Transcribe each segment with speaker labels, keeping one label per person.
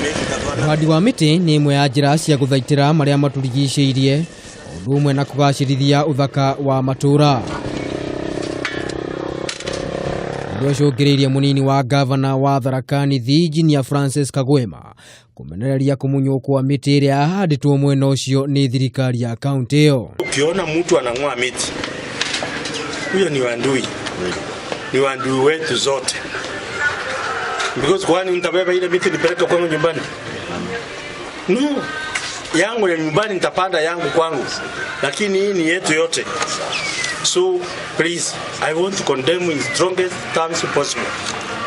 Speaker 1: Ũhandi wa mĩtĩ nĩ ĩmwe ya njĩra cia gũthaitĩra marĩa matũrigicĩirie, ũndũ ũmwe na kũgacĩrithia ũthaka wa matũũra. Ũndũ ũcũngĩrĩirie munini wa ngavana wa Tharaka Nithi Engeneer Kagwima kũmenereria kũmunywo kwa mĩtĩ ĩrĩa yahandĩtwo mwena ũcio nĩ thirikari ya kaunti ĩyo.
Speaker 2: Ukiona mtu anang'oa miti, huyo ni wandui. Ni wandui wetu zote. Because kwani nitabeba ile miti nipeleke kwangu nyumbani? No. Yangu ya nyumbani nitapanda yangu kwangu. Lakini hii ni yetu yote. So please, I want to condemn in strongest terms possible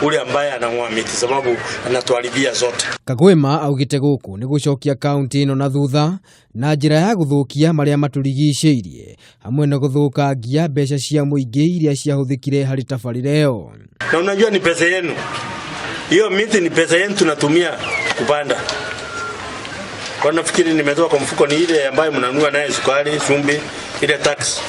Speaker 2: ule ambaye anang'oa miti sababu anatuharibia zote.
Speaker 1: Kagwima augite gũkũ nĩ gũcokia kaunti ĩno na thutha na njĩra ya gũthũkia marĩa matũrigicĩirie hamwe na gũthũkangia mbeca cia muingi iria ciahũthĩkire harĩ tabarĩra ĩyo.
Speaker 2: Na unajua ni pesa yenu. Hiyo miti ni pesa yenu tunatumia kupanda. Kwa nafikiri nimetoa kwa mfuko ni ile ambayo mnanunua naye sukari, chumvi, ile tax.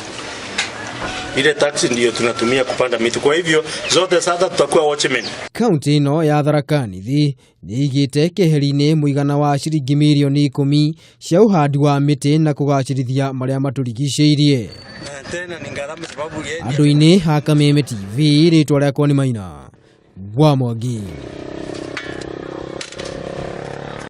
Speaker 2: Ile tax ndiyo tunatumia kupanda miti. Kwa hivyo zote sasa tutakuwa watchmen.
Speaker 1: Kaunti ino ya Tharaka Nithi nĩigĩte keheri-inĩ mũigana wa ciringi milioni 10 cia ũhandi wa mĩtĩ na kũgacĩrithia marĩa matũrigicĩirie. Andũ-inĩ ha Kameme TV rĩtwa rĩakwa nĩ Maina wa Mwangi.